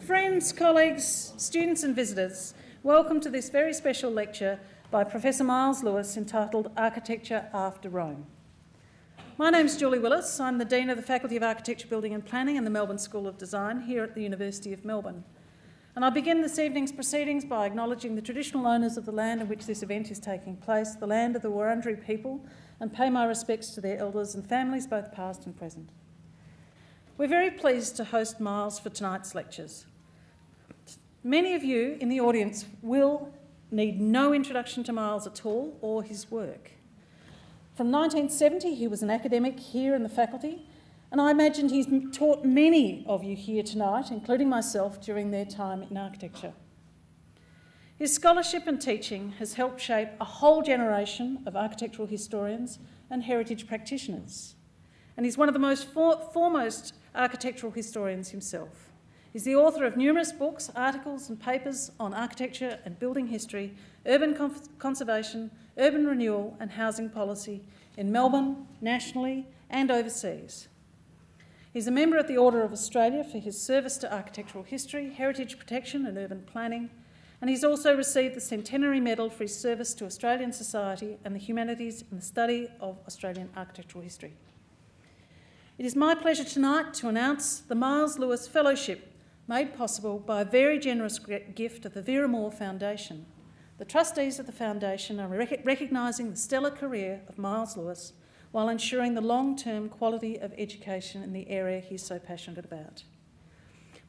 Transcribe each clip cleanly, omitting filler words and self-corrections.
Friends, colleagues, students and visitors, welcome to this very special lecture by Professor Miles Lewis entitled Architecture After Rome. My name's Julie Willis. I'm the Dean of the Faculty of Architecture, Building and Planning in the Melbourne School of Design here at the University of Melbourne. And I'll begin this evening's proceedings by acknowledging the traditional owners of the land in which this event is taking place, the land of the Wurundjeri people, and pay my respects to their elders and families, both past and present. We're very pleased to host Miles for tonight's lectures. Many of you in the audience will need no introduction to Miles at all or his work. From 1970, he was an academic here in the faculty, and I imagine he's taught many of you here tonight, including myself, during their time in architecture. His scholarship and teaching has helped shape a whole generation of architectural historians and heritage practitioners, and he's one of the most foremost architectural historians himself. He's the author of numerous books, articles and papers on architecture and building history, urban conservation, urban renewal and housing policy in Melbourne, nationally and overseas. He's a member of the Order of Australia for his service to architectural history, heritage protection and urban planning, and he's also received the Centenary Medal for his service to Australian society and the humanities in the study of Australian architectural history. It is my pleasure tonight to announce the Miles Lewis Fellowship, made possible by a very generous gift of the Vera Moore Foundation. The trustees of the foundation are recognising the stellar career of Miles Lewis while ensuring the long-term quality of education in the area he's so passionate about.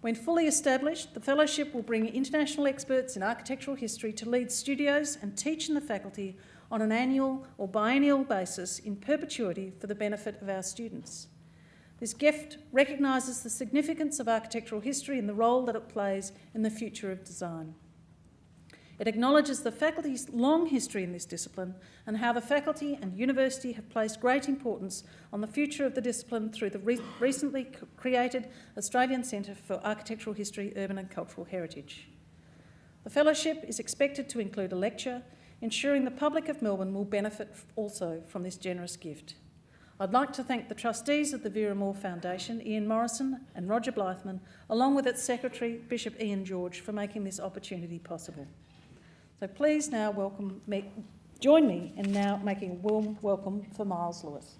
When fully established, the fellowship will bring international experts in architectural history to lead studios and teach in the faculty on an annual or biennial basis in perpetuity for the benefit of our students. This gift recognises the significance of architectural history and the role that it plays in the future of design. It acknowledges the faculty's long history in this discipline and how the faculty and university have placed great importance on the future of the discipline through the recently created Australian Centre for Architectural History, Urban and Cultural Heritage. The fellowship is expected to include a lecture, ensuring the public of Melbourne will benefit also from this generous gift. I'd like to thank the trustees of the Vera Moore Foundation, Ian Morrison and Roger Blythman, along with its secretary, Bishop Ian George, for making this opportunity possible. So please now join me in now making a warm welcome for Miles Lewis.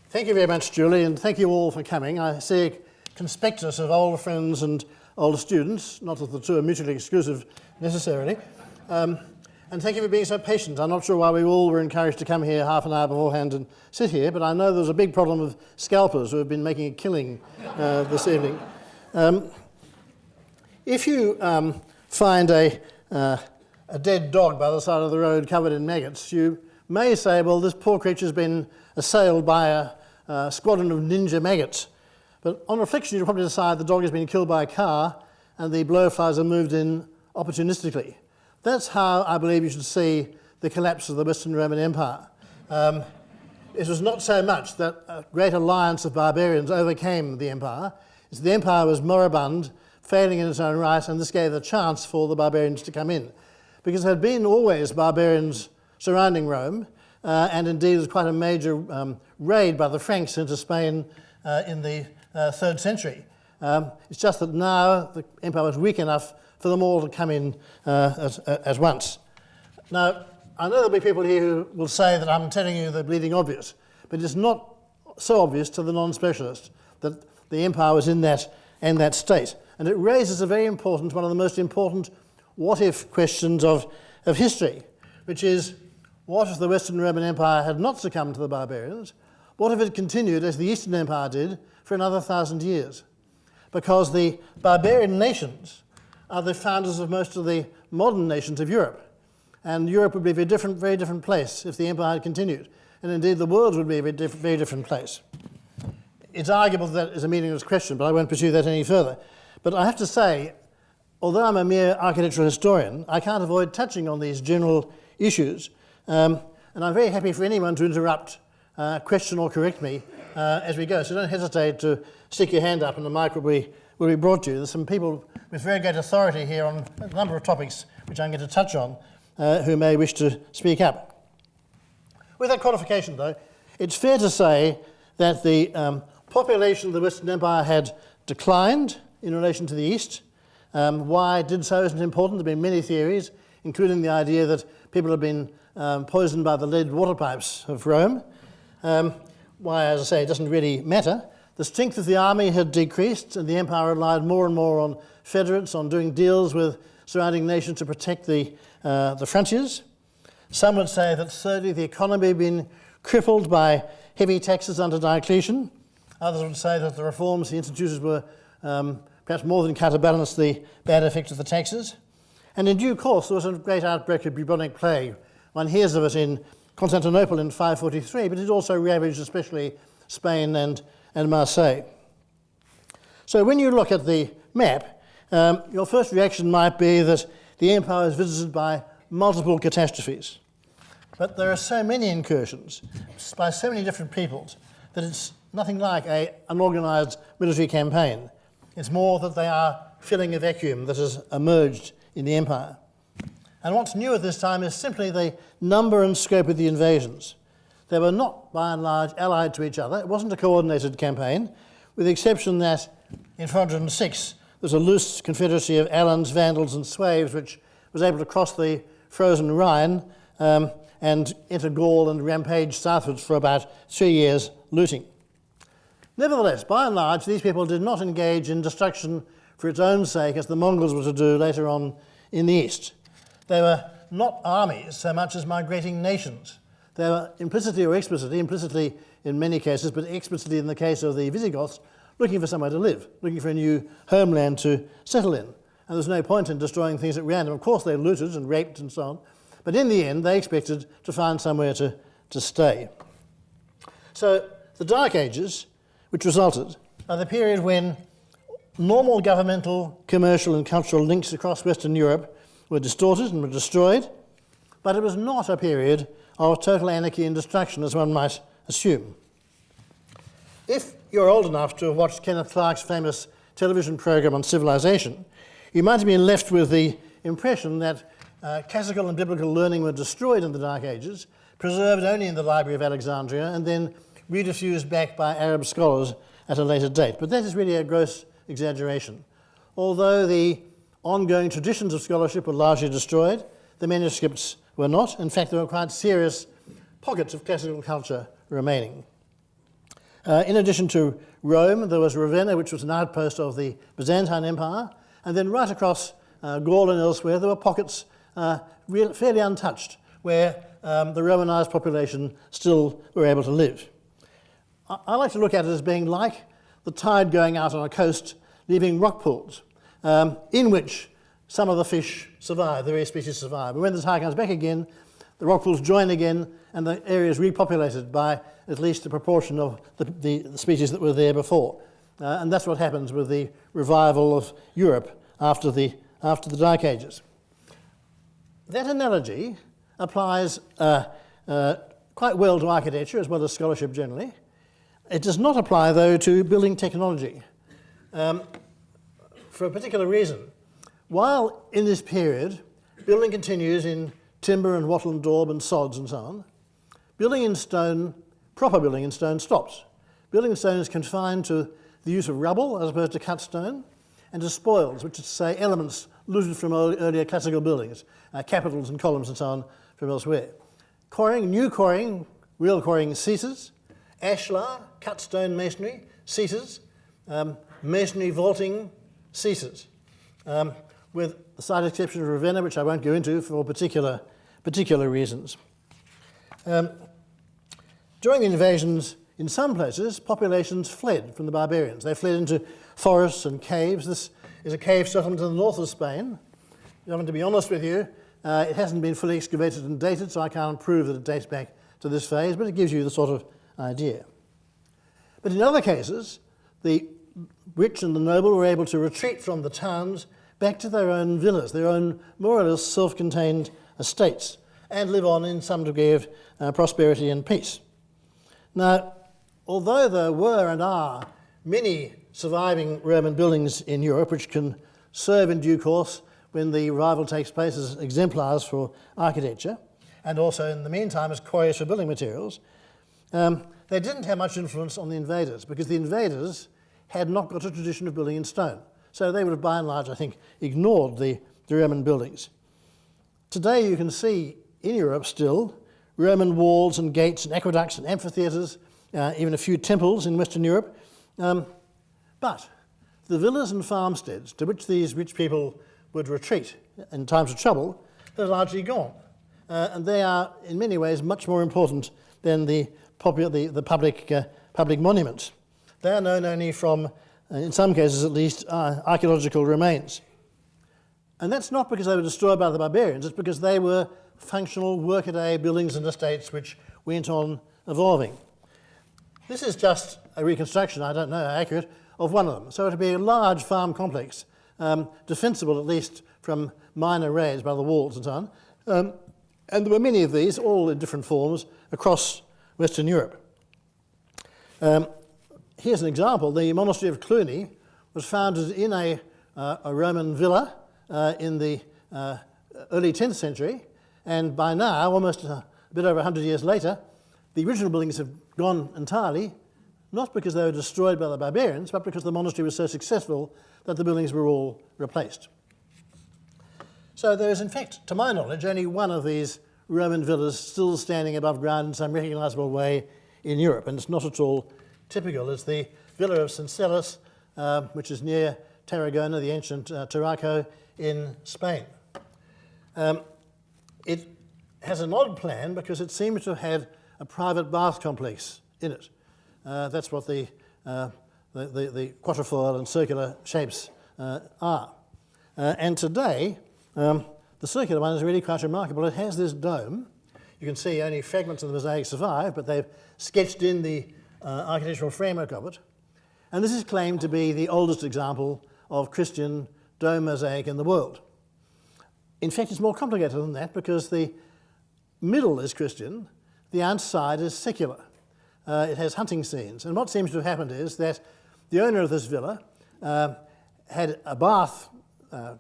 Thank you very much, Julie, and thank you all for coming. I see a conspectus of older friends and older students, not that the two are mutually exclusive necessarily, and thank you for being so patient. I'm not sure why we all were encouraged to come here half an hour beforehand and sit here, but I know there's a big problem of scalpers who have been making a killing this evening. If you find a dead dog by the side of the road covered in maggots, you may say, well, this poor creature's been assailed by a squadron of ninja maggots. But on reflection, you'll probably decide the dog has been killed by a car and the blowflies are moved in opportunistically. That's how I believe you should see the collapse of the Western Roman Empire. It was not so much that a great alliance of barbarians overcame the empire. It's the empire was moribund, failing in its own right, and this gave the chance for the barbarians to come in. Because there had been always barbarians surrounding Rome, and indeed there was quite a major raid by the Franks into Spain in the 3rd century. It's just that now the empire was weak enough for them all to come in as once. Now, I know there'll be people here who will say that I'm telling you the bleeding obvious, but it's not so obvious to the non-specialist that the empire was in that state. And it raises a very important, one of the most important what-if questions of history, which is, what if the Western Roman Empire had not succumbed to the barbarians? What if it continued, as the Eastern Empire did, for another 1,000 years? Because the barbarian nations are the founders of most of the modern nations of Europe. And Europe would be a very different place if the empire had continued. And indeed, the world would be a very different place. It's arguable that is a meaningless question, but I won't pursue that any further. But I have to say, although I'm a mere architectural historian, I can't avoid touching on these general issues. And I'm very happy for anyone to interrupt, question or correct me as we go. So don't hesitate to stick your hand up and the mic will be brought to you. There's some people with very great authority here on a number of topics which I'm going to touch on who may wish to speak up. With that qualification, though, it's fair to say that the population of the Western Empire had declined in relation to the East. Why it did so isn't important. There have been many theories, including the idea that people have been poisoned by the lead water pipes of Rome. Why, as I say, it doesn't really matter. The strength of the army had decreased, and the empire relied more and more on federates, on doing deals with surrounding nations to protect the frontiers. Some would say that thirdly, the economy had been crippled by heavy taxes under Diocletian. Others would say that the reforms he instituted were perhaps more than counterbalance the bad effect of the taxes. And in due course, there was a great outbreak of bubonic plague. One hears of it in Constantinople in 543, but it also ravaged especially Spain and Marseille. So when you look at the map, your first reaction might be that the empire is visited by multiple catastrophes. But there are so many incursions by so many different peoples that it's nothing like an organised military campaign. It's more that they are filling a vacuum that has emerged in the empire. And what's new at this time is simply the number and scope of the invasions. They were not, by and large, allied to each other. It wasn't a coordinated campaign, with the exception that in 406 there's a loose confederacy of Alans, Vandals and Sueves which was able to cross the frozen Rhine and enter Gaul and rampage southwards for about 3 years, looting. Nevertheless, by and large, these people did not engage in destruction for its own sake, as the Mongols were to do later on in the east. They were not armies so much as migrating nations. They were implicitly or explicitly, implicitly in many cases, but explicitly in the case of the Visigoths, looking for somewhere to live, looking for a new homeland to settle in. And there's no point in destroying things at random. Of course, they looted and raped and so on, but in the end, they expected to find somewhere to stay. So the Dark Ages, which resulted, are the period when normal governmental, commercial and cultural links across Western Europe were distorted and were destroyed, but it was not a period of total anarchy and destruction, as one might assume. If you're old enough to have watched Kenneth Clarke's famous television program on civilization, you might have been left with the impression that classical and biblical learning were destroyed in the Dark Ages, preserved only in the Library of Alexandria, and then rediffused back by Arab scholars at a later date. But that is really a gross exaggeration. Although the ongoing traditions of scholarship were largely destroyed, the manuscripts were not. In fact, there were quite serious pockets of classical culture remaining. In addition to Rome, there was Ravenna, which was an outpost of the Byzantine Empire, and then right across Gaul and elsewhere, there were pockets fairly untouched, where the Romanised population still were able to live. I like to look at it as being like the tide going out on a coast, leaving rock pools, in which some of the fish survive, the various species survive. But when the tide comes back again, the rock pools join again, and the area is repopulated by at least a proportion of the species that were there before. And that's what happens with the revival of Europe after the Dark Ages. That analogy applies quite well to architecture as well as scholarship generally. It does not apply, though, to building technology for a particular reason. While in this period, building continues in timber and wattle and daub and sods and so on, building in stone, proper building in stone, stops. Building in stone is confined to the use of rubble as opposed to cut stone, and to spoils, which is to say elements looted from earlier classical buildings, capitals and columns and so on from elsewhere. Quarrying, new quarrying, real quarrying ceases. Ashlar, cut stone masonry, ceases. Masonry vaulting ceases. With the slight exception of Ravenna, which I won't go into for particular reasons. During the invasions, in some places, populations fled from the barbarians. They fled into forests and caves. This is a cave settlement in the north of Spain. To be honest with you, it hasn't been fully excavated and dated, so I can't prove that it dates back to this phase, but it gives you the sort of idea. But in other cases, the rich and the noble were able to retreat from the towns back to their own villas, their own more or less self-contained estates, and live on in some degree of prosperity and peace. Now, although there were and are many surviving Roman buildings in Europe which can serve in due course when the revival takes place as exemplars for architecture, and also in the meantime as quarries for building materials, they didn't have much influence on the invaders because the invaders had not got a tradition of building in stone. So they would have, by and large, I think, ignored the Roman buildings. Today you can see in Europe still Roman walls and gates and aqueducts and amphitheatres, even a few temples in Western Europe. But the villas and farmsteads to which these rich people would retreat in times of trouble are largely gone. And they are, in many ways, much more important than the public monuments. They are known only from, in some cases at least, archaeological remains. And that's not because they were destroyed by the barbarians, it's because they were functional workaday buildings and estates which went on evolving. This is just a reconstruction, I don't know how accurate, of one of them. So it would be a large farm complex, defensible at least from minor raids by the walls and so on. And there were many of these, all in different forms, across Western Europe. Here's an example. The monastery of Cluny was founded in a Roman villa in the early 10th century, and by now, almost a bit over 100 years later, the original buildings have gone entirely, not because they were destroyed by the barbarians, but because the monastery was so successful that the buildings were all replaced. So there is, in fact, to my knowledge, only one of these Roman villas still standing above ground in some recognisable way in Europe, and it's not at all typical. It's the Villa of Cencellas, which is near Tarragona, the ancient Tarraco in Spain. It has an odd plan because it seems to have had a private bath complex in it. That's what the quatrefoil and circular shapes are. And today, the circular one is really quite remarkable. It has this dome. You can see only fragments of the mosaic survive, but they've sketched in the architectural framework of it. And this is claimed to be the oldest example of Christian dome mosaic in the world. In fact, it's more complicated than that because the middle is Christian, the outside is secular. It has hunting scenes. And what seems to have happened is that the owner of this villa had a bath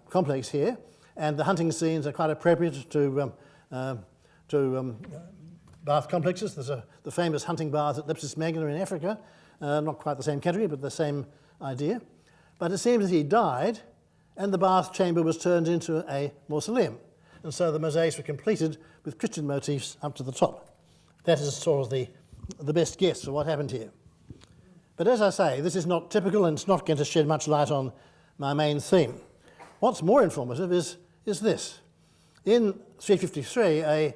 complex here, and the hunting scenes are quite appropriate to bath complexes. There's the famous hunting baths at Leptis Magna in Africa, not quite the same category, but the same idea. But it seems that he died, and the bath chamber was turned into a mausoleum. And so the mosaics were completed with Christian motifs up to the top. That is sort of the best guess for what happened here. But as I say, this is not typical, and it's not going to shed much light on my main theme. What's more informative is this. In 353, a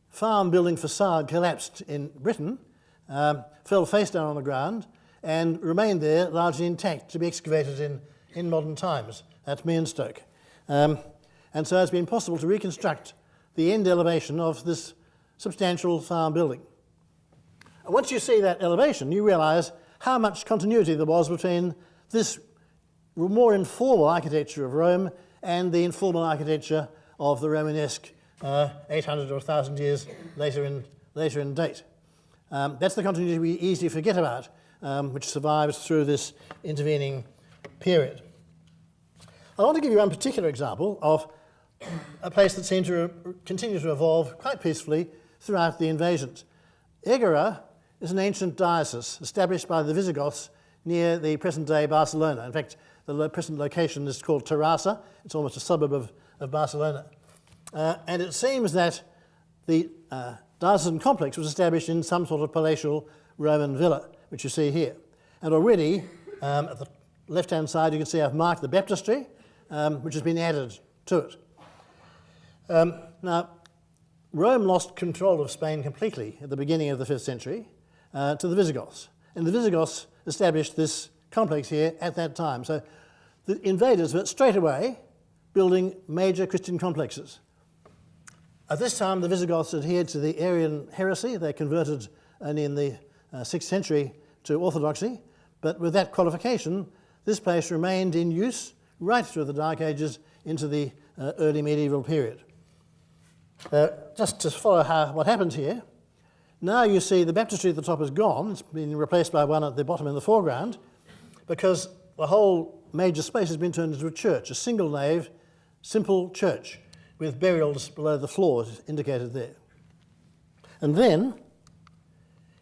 farm building facade collapsed in Britain, fell face down on the ground, and remained there largely intact to be excavated in modern times at Mearnstoke. And so it's been possible to reconstruct the end elevation of this substantial farm building. And once you see that elevation, you realise how much continuity there was between this more informal architecture of Rome and the informal architecture of the Romanesque 800 or 1,000 years later in date. That's the continuity we easily forget about, which survives through this intervening period. I want to give you one particular example of a place that seemed to continue to evolve quite peacefully throughout the invasions. Egora is an ancient diocese established by the Visigoths near the present-day Barcelona. In fact, the present location is called Terrassa. It's almost a suburb of Barcelona. And it seems that the diocesan complex was established in some sort of palatial Roman villa, which you see here. And already, at the left-hand side, you can see I've marked the baptistry, which has been added to it. Now, Rome lost control of Spain completely at the beginning of the 5th century to the Visigoths. And the Visigoths established this complex here at that time. So the invaders were straight away building major Christian complexes. At this time, the Visigoths adhered to the Arian heresy. They converted only in the 6th century to Orthodoxy. But with that qualification, this place remained in use right through the Dark Ages into the early medieval period. Just to follow what happened here, now you see the baptistry at the top is gone. It's been replaced by one at the bottom in the foreground because the whole major space has been turned into a church, a single nave, simple church with burials below the floors indicated there. And then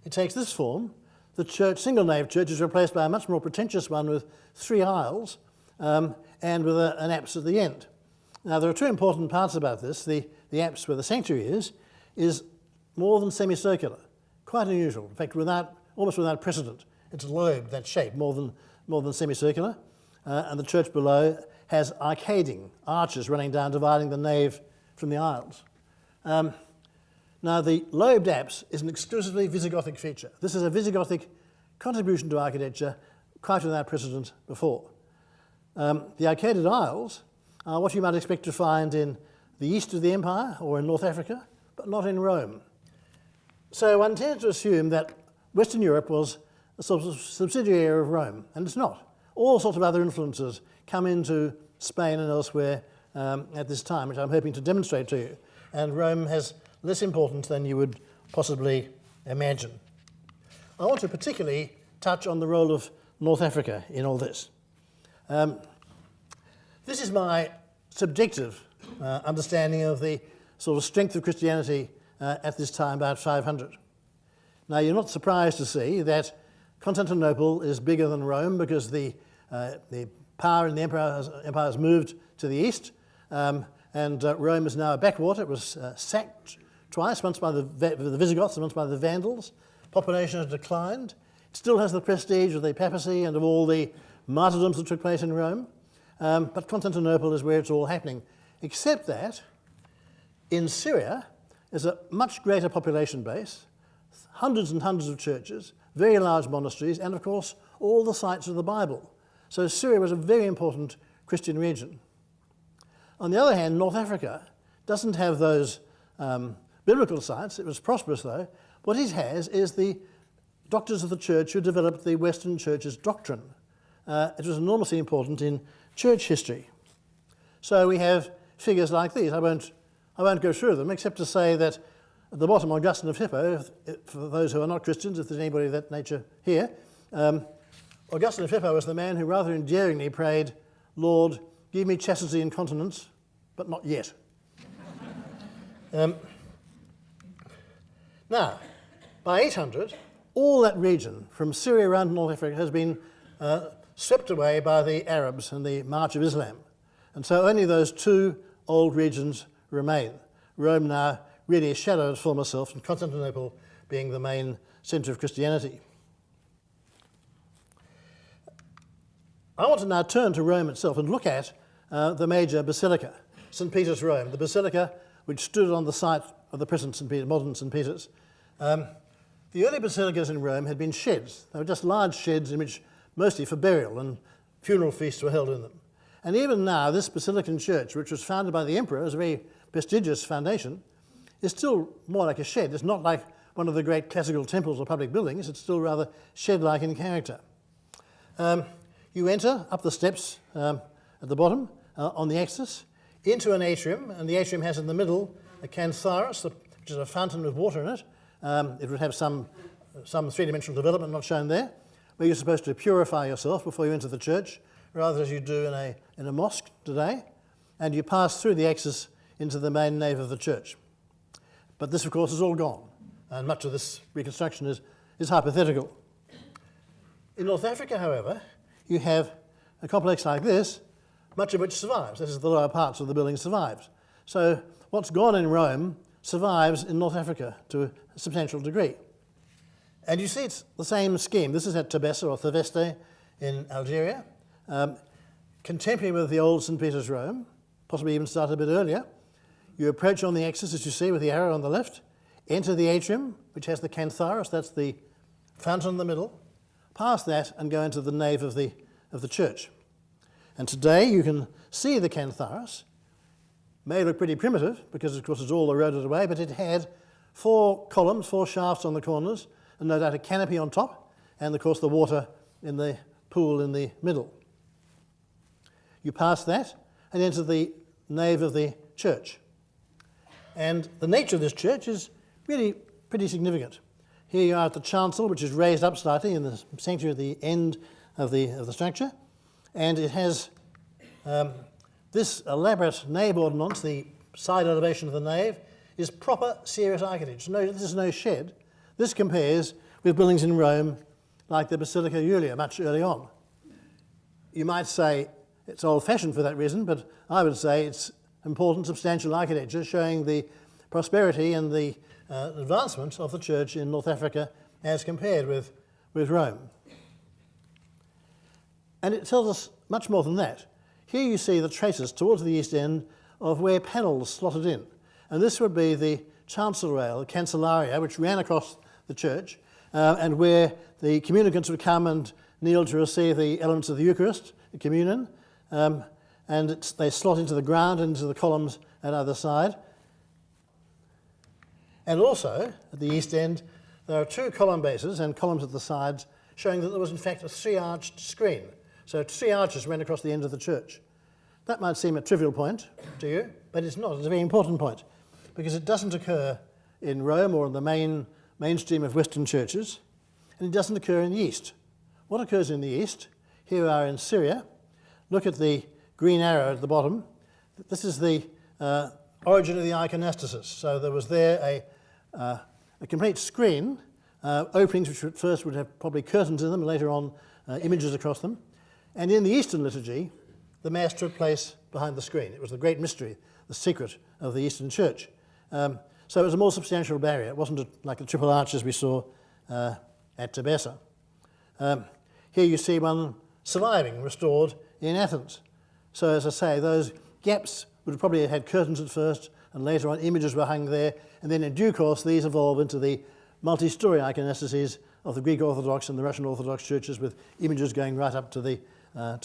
it takes this form. The church, single nave church, is replaced by a much more pretentious one with 3 aisles and with an apse at the end. Now, there are 2 important parts about this. The apse where the sanctuary is more than semicircular, quite unusual. In fact, almost without precedent. It's lobed, that shape, more than semicircular. And the church below has arcading arches running down, dividing the nave from the aisles. Now, the lobed apse is an exclusively Visigothic feature. This is a Visigothic contribution to architecture quite without precedent before. The arcaded aisles are what you might expect to find in the east of the empire or in North Africa, but not in Rome. So one tends to assume that Western Europe was a sort of subsidiary of Rome, and it's not. All sorts of other influences come into Spain and elsewhere at this time, which I'm hoping to demonstrate to you. And Rome has less importance than you would possibly imagine. I want to particularly touch on the role of North Africa in all this. This is my subjective understanding of the sort of strength of Christianity at this time, about 500. Now, you're not surprised to see that Constantinople is bigger than Rome because the power in the empire has moved to the east, and Rome is now a backwater. It was sacked twice, once by the Visigoths and once by the Vandals. Population has declined. It still has the prestige of the papacy and of all the martyrdoms that took place in Rome, but Constantinople is where it's all happening, except that in Syria is a much greater population base, hundreds and hundreds of churches, very large monasteries, and of course all the sites of the Bible. So Syria was a very important Christian region. On the other hand, North Africa doesn't have those biblical sites. It was prosperous though. What it has is the doctors of the church who developed the Western Church's doctrine. It was enormously important in church history. So we have figures like these. I won't go through them except to say that at the bottom, Augustine of Hippo, for those who are not Christians, if there's anybody of that nature here, Augustine of Hippo was the man who rather endearingly prayed, "Lord, give me chastity and continence, but not yet." Now, by 800, all that region from Syria around to North Africa has been swept away by the Arabs and the march of Islam. And so only those 2 old regions remain. Rome now really a shadow of its former self, and Constantinople being the main centre of Christianity. I want to now turn to Rome itself and look at the major basilica, St. Peter's Rome, the basilica which stood on the site of the present St. Peter, modern St. Peter's. The early basilicas in Rome had been sheds. They were just large sheds in which mostly for burial, and funeral feasts were held in them. And even now, this basilican church, which was founded by the emperor as a very prestigious foundation, is still more like a shed. It's not like one of the great classical temples or public buildings. It's still rather shed-like in character. You enter up the steps at the bottom on the axis into an atrium, and the atrium has in the middle a cantharus, which is a fountain with water in it. It would have some three-dimensional development not shown there, where you're supposed to purify yourself before you enter the church, rather as you do in a mosque today, and you pass through the axis into the main nave of the church. But this, of course, is all gone, and much of this reconstruction is hypothetical. In North Africa, however, you have a complex like this, much of which survives. This is the lower parts of the building survives. So what's gone in Rome survives in North Africa to a substantial degree. And you see it's the same scheme. This is at Tabessa or Thaveste in Algeria, contemporary with the old St. Peter's Rome, possibly even started a bit earlier. You approach on the axis, as you see, with the arrow on the left, enter the atrium, which has the cantharus, that's the fountain in the middle, pass that and go into the nave of the church. And today you can see the cantharus. May look pretty primitive, because of course it's all eroded away, but it had 4 columns, 4 shafts on the corners, and no doubt a canopy on top, and of course the water in the pool in the middle. You pass that and enter the nave of the church. And the nature of this church is really pretty significant. Here you are at the chancel, which is raised up slightly in the sanctuary at the end of the structure, and it has this elaborate nave ordinance. The side elevation of the nave is proper, serious architecture. No, this is no shed. This compares with buildings in Rome like the Basilica Julia much early on. You might say it's old-fashioned for that reason, but I would say it's important, substantial architecture showing the prosperity and the advancement of the church in North Africa as compared with Rome. And it tells us much more than that. Here you see the traces towards the east end of where panels slotted in. And this would be the chancel rail, the cancellaria, which ran across the church, and where the communicants would come and kneel to receive the elements of the Eucharist, the communion, and they slot into the ground, into the columns at either side. And also, at the east end, there are two column bases and columns at the sides showing that there was in fact a three-arched screen. So 3 arches ran across the end of the church. That might seem a trivial point to you, but it's not. It's a very important point because it doesn't occur in Rome or in the mainstream of Western churches, and it doesn't occur in the East. What occurs in the East? Here we are in Syria. Look at the green arrow at the bottom. This is the origin of the iconostasis. So there was there a complete screen, openings which at first would have probably curtains in them, later on images across them. And in the Eastern liturgy, the Mass took place behind the screen. It was the great mystery, the secret of the Eastern Church. So it was a more substantial barrier. It wasn't like the triple arches we saw at Tebessa. Here you see one surviving, restored in Athens. So as I say, those gaps would have probably had curtains at first, and later on images were hung there, and then in due course these evolve into the multi-story iconostases of the Greek Orthodox and the Russian Orthodox churches, with images going right up to the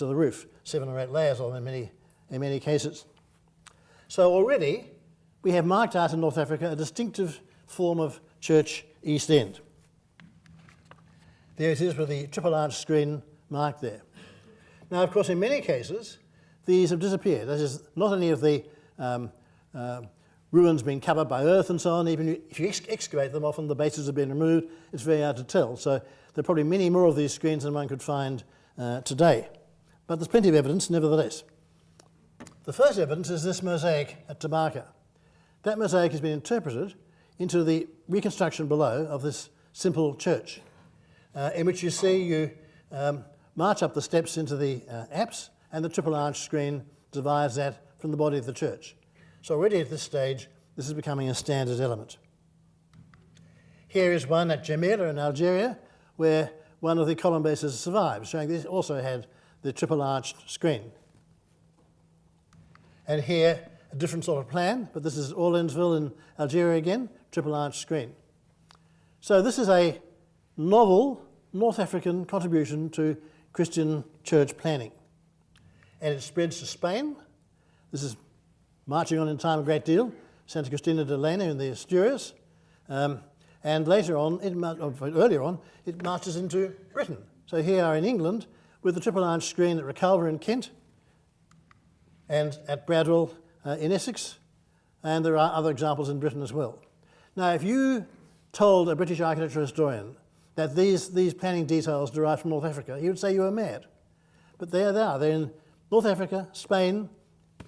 roof, 7 or 8 layers of them in many cases. So already we have marked out in North Africa a distinctive form of church east end. There it is with the triple arch screen marked there. Now, of course, in many cases, these have disappeared. That is, not only have the ruins been covered by earth and so on, even if you excavate them, often the bases have been removed. It's very hard to tell. So there are probably many more of these screens than one could find today. But there's plenty of evidence, nevertheless. The first evidence is this mosaic at Tabarka. That mosaic has been interpreted into the reconstruction below of this simple church, in which you see you march up the steps into the apse, and the triple arch screen divides that from the body of the church. So already at this stage, this is becoming a standard element. Here is one at Jamila in Algeria, where one of the column bases survives, showing this also had the triple arched screen. And here, a different sort of plan, but this is Orleansville in Algeria again, triple arched screen. So this is a novel North African contribution to Christian church planning. And it spreads to Spain. This is marching on in time a great deal, Santa Cristina de Lena in the Asturias. And later on, earlier on, it marches into Britain. So here are in England with the triple arch screen at Recalva in Kent and at Bradwell in Essex. And there are other examples in Britain as well. Now, if you told a British architectural historian that these planning details derived from North Africa, he would say you were mad. But there they are. They're in North Africa, Spain,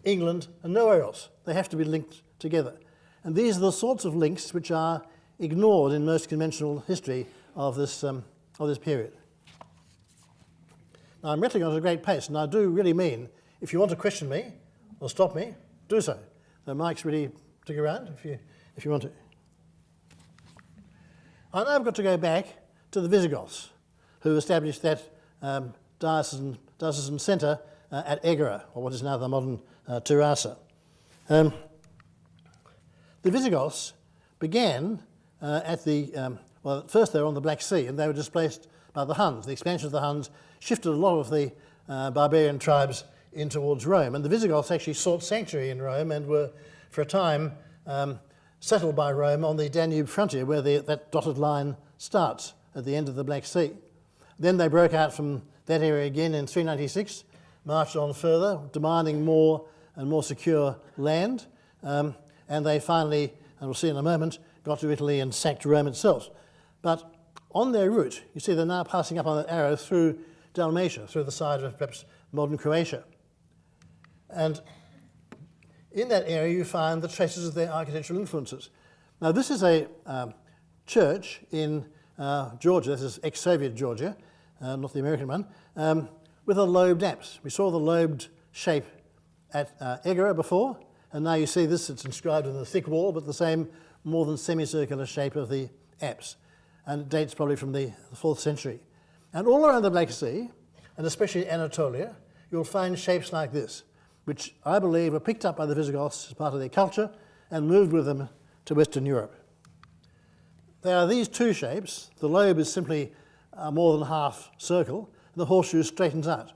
England, and nowhere else. They have to be linked together. And these are the sorts of links which are ignored in most conventional history of this period. Now, I'm rattling on at a great pace, and I do really mean, if you want to question me or stop me, do so. The mic's ready to go around if you want to. I know I've got to go back to the Visigoths, who established that diocesan centre at Egara, or what is now the modern Terrassa. The Visigoths began at the, well, first they were on the Black Sea, and they were displaced by the Huns. The expansion of the Huns shifted a lot of the barbarian tribes in towards Rome, and the Visigoths actually sought sanctuary in Rome and were, for a time, settled by Rome on the Danube frontier, where that dotted line starts at the end of the Black Sea. Then they broke out from that area again in 396, marched on further, demanding more and more secure land, and they finally, and we'll see in a moment, got to Italy and sacked Rome itself. But on their route, you see they're now passing up on that arrow through Dalmatia, through the side of perhaps modern Croatia. And in that area you find the traces of their architectural influences. Now this is a church in Georgia, this is ex-Soviet Georgia, not the American one, with a lobed apse. We saw the lobed shape at Egera before, and now you see this, it's inscribed in the thick wall, but the same more than semicircular shape of the apse, and it dates probably from the 4th century. And all around the Black Sea, and especially Anatolia, you'll find shapes like this, which I believe were picked up by the Visigoths as part of their culture and moved with them to Western Europe. There are these two shapes. The lobe is simply more than half circle, and the horseshoe straightens out.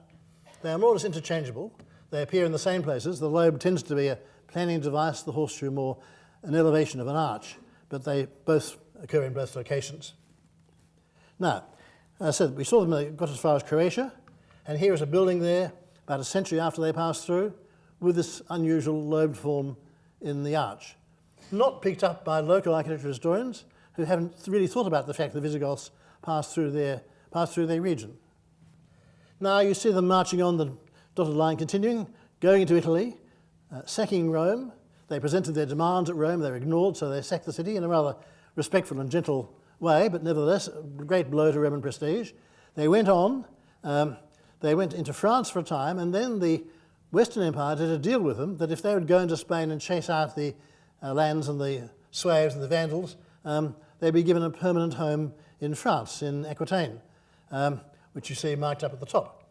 They are more or less interchangeable. They appear in the same places. The lobe tends to be a planning device, the horseshoe more an elevation of an arch, but they both occur in both locations. Now, as I said, we saw them, they got as far as Croatia, and here is a building there about a century after they passed through with this unusual lobed form in the arch. Not picked up by local architectural historians who haven't really thought about the fact that the Visigoths passed through their region. Now you see them marching on, the dotted line continuing, going into Italy, sacking Rome. They presented their demands at Rome, they were ignored, so they sacked the city in a rather respectful and gentle way, but nevertheless a great blow to Roman prestige. They went on, they went into France for a time, and then the Western Empire did a deal with them that if they would go into Spain and chase out the lands and the Sueves and the Vandals, they'd be given a permanent home in France, in Aquitaine, which you see marked up at the top.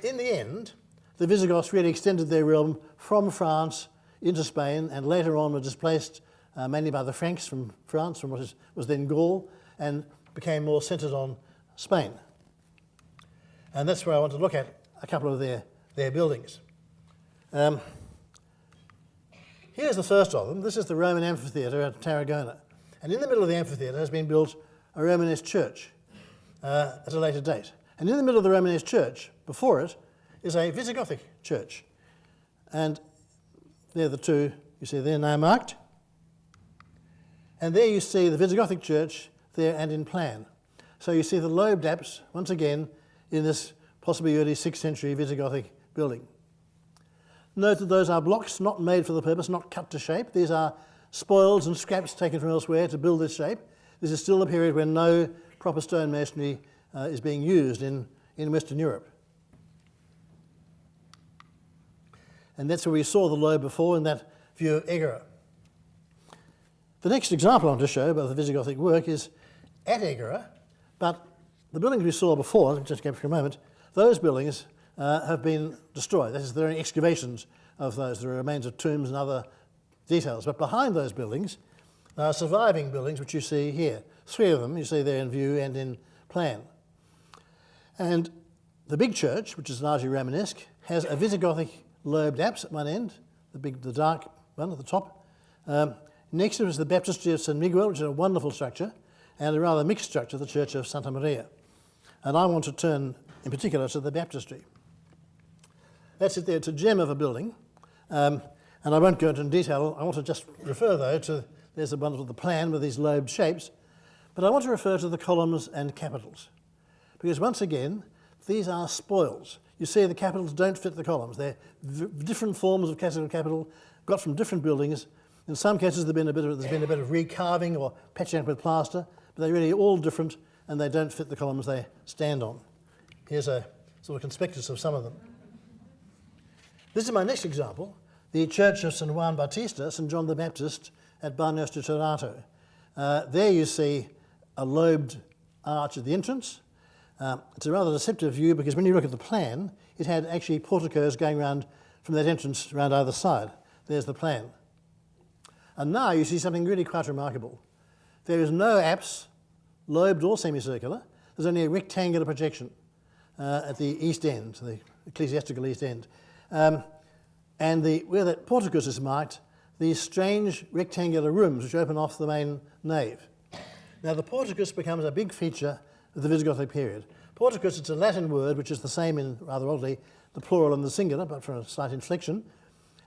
In the end, the Visigoths really extended their realm from France into Spain, and later on were displaced mainly by the Franks from France, from what was then Gaul, and became more centred on Spain. And that's where I want to look at a couple of their buildings. Here's the first of them. This is the Roman amphitheatre at Tarragona. And in the middle of the amphitheatre has been built a Romanesque church at a later date. And in the middle of the Romanesque church, before it, is a Visigothic church. And they're the two, you see there now marked. And there you see the Visigothic church there and in plan. So you see the lobed apse, once again, in this possibly early 6th century Visigothic building. Note that those are blocks not made for the purpose, not cut to shape. These are spoils and scraps taken from elsewhere to build this shape. This is still a period when no proper stone masonry is being used in Western Europe. And that's where we saw the lobe before in that view of Egera. The next example I want to show about the Visigothic work is at Egera, but the buildings we saw before, just go for a moment, those buildings have been destroyed. That is, there are excavations of those. There are remains of tombs and other details. But behind those buildings are surviving buildings, which you see here. 3 of them you see there in view and in plan. And the big church, which is largely Romanesque, has a Visigothic lobed apse at one end, the dark one at the top. Next to it is the baptistry of San Miguel, which is a wonderful structure, and a rather mixed structure, the Church of Santa Maria. And I want to turn in particular to the baptistry. That's it there, it's a gem of a building, and I won't go into detail. I want to just refer though to, there's the wonderful plan with these lobed shapes, but I want to refer to the columns and capitals. Because once again, these are spoils. You see the capitals don't fit the columns. They're different forms of classical capital, got from different buildings. In some cases there's been a bit of recarving or patching up with plaster, but they're really all different and they don't fit the columns they stand on. Here's a sort of conspectus of some of them. This is my next example, the Church of St. Juan Bautista, St. John the Baptist at Banos de Torato. There you see a lobed arch at the entrance. It's a rather deceptive view because when you look at the plan, it had actually porticos going around from that entrance around either side. There's the plan. And now you see something really quite remarkable. There is no apse, lobed or semicircular. There's only a rectangular projection at the east end, the ecclesiastical east end. And where that porticus is marked, these strange rectangular rooms which open off the main nave. Now the porticus becomes a big feature of the Visigothic period. Porticus, it's a Latin word which is the same in, rather oddly, the plural and the singular, but for a slight inflection.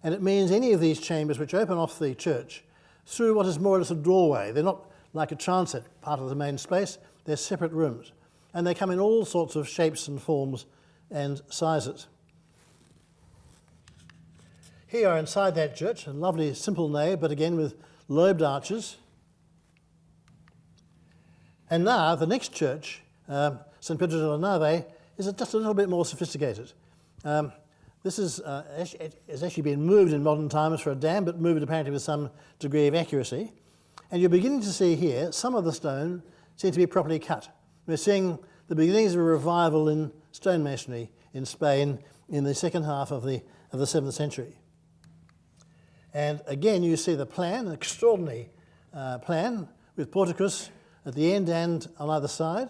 And it means any of these chambers which open off the church through what is more or less a doorway. They're not like a transept, part of the main space. They're separate rooms. And they come in all sorts of shapes and forms and sizes. Here inside that church, a lovely simple nave, but again with lobed arches. And now the next church, St. Pedro della Nave, is just a little bit more sophisticated. This has actually been moved in modern times for a dam, but moved apparently with some degree of accuracy. And you're beginning to see here some of the stone seem to be properly cut. We're seeing the beginnings of a revival in stonemasonry in Spain in the second half of the 7th century. And again, you see the plan, an extraordinary plan with Porticus at the end and on either side.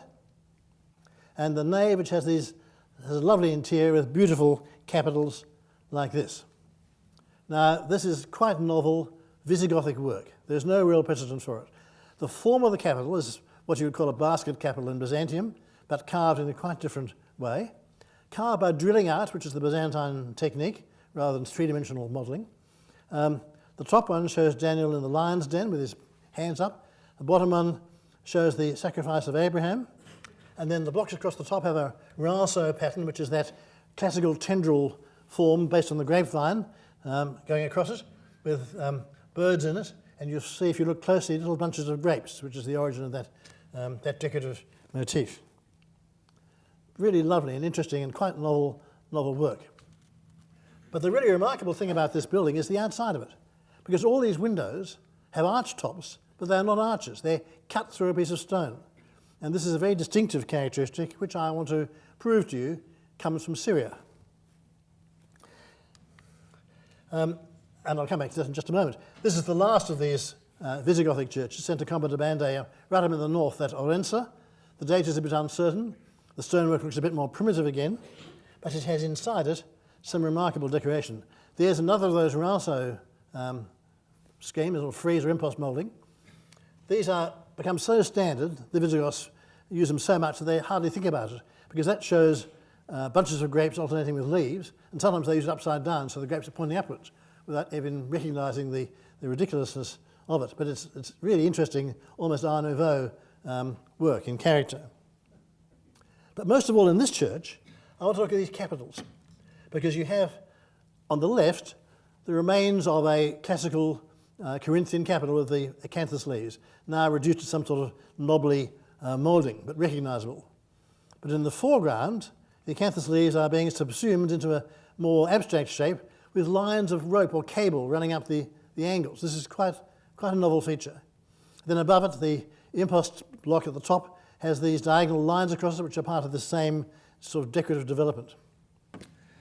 And the nave, which has a lovely interior with beautiful capitals like this. Now, this is quite novel Visigothic work. There's no real precedent for it. The form of the capital is what you would call a basket capital in Byzantium, but carved in a quite different way. Carved by drilling out, which is the Byzantine technique, rather than three-dimensional modelling. The top one shows Daniel in the lion's den with his hands up. The bottom one shows the sacrifice of Abraham. And then the blocks across the top have a rinceau pattern, which is that classical tendril form based on the grapevine going across it with birds in it. And you'll see, if you look closely, little bunches of grapes, which is the origin of that decorative motif. Really lovely and interesting and quite novel work. But the really remarkable thing about this building is the outside of it, because all these windows have arch tops, but they're not arches. They're cut through a piece of stone. And this is a very distinctive characteristic, which I want to prove to you comes from Syria. And I'll come back to this in just a moment. This is the last of these Visigothic churches, Santa Comba de Bandeia, right up in the north, that Orense. The date is a bit uncertain. The stonework looks a bit more primitive again, but it has inside it some remarkable decoration. There's another of those rinceau schemes, or frieze or impost moulding. These become so standard, the Visigoths use them so much that they hardly think about it, because that shows bunches of grapes alternating with leaves, and sometimes they use it upside down so the grapes are pointing upwards without even recognising the ridiculousness of it. But it's really interesting, almost Art Nouveau work in character. But most of all in this church, I want to look at these capitals, because you have on the left the remains of a classical Corinthian capital with the acanthus leaves, now reduced to some sort of knobbly moulding, but recognisable. But in the foreground, the acanthus leaves are being subsumed into a more abstract shape with lines of rope or cable running up the angles. This is quite a novel feature. Then above it, the impost block at the top has these diagonal lines across it, which are part of the same sort of decorative development.